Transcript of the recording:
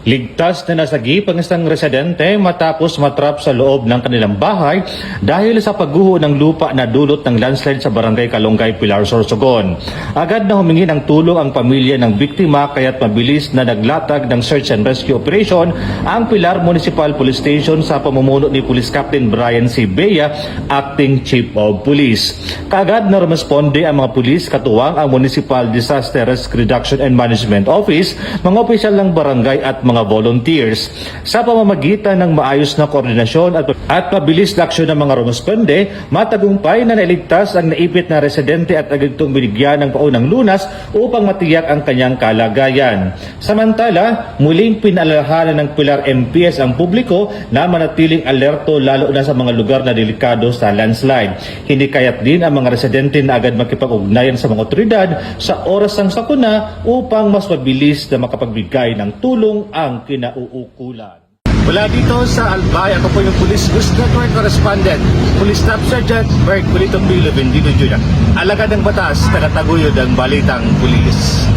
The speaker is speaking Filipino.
Ligtas na nasagip ang isang residente matapos matrap sa loob ng kanilang bahay dahil sa pagguho ng lupa na dulot ng landslide sa barangay Kalongay, Pilar, Sorsogon. Agad na humingi ng tulong ang pamilya ng biktima kaya't mabilis na naglatag ng search and rescue operation ang Pilar Municipal Police Station sa pamumuno ni Police Captain Brian C. Bea, Acting Chief of Police. Kaagad na rumesponde ang mga pulis katuwang ang Municipal Disaster Risk Reduction and Management Office, mga opisyal ng barangay at mga volunteers. Sa pamamagitan ng maayos na koordinasyon at mabilis na aksyon ng mga rumesponde, matagumpay na nailigtas ang naipit na residente at agad itong binigyan ng paunang lunas upang matiyak ang kanyang kalagayan. Samantala, muling pinaalalahanan ng Pilar MPS ang publiko na manatiling alerto lalo na sa mga lugar na delikado sa landslide. Hinikayat din ang mga residente na agad makipag-ugnayan sa mga otoridad sa oras ng sakuna upang mas mabilis na makapagbigay ng tulong ang kinauukulan. Mula dito sa Albay, ako po yung Police News Network Correspondent, Police Staff Sergeant Bert Culito P. Levendino Jr. Alagad ng batas, tagataguyod ang balitang pulis.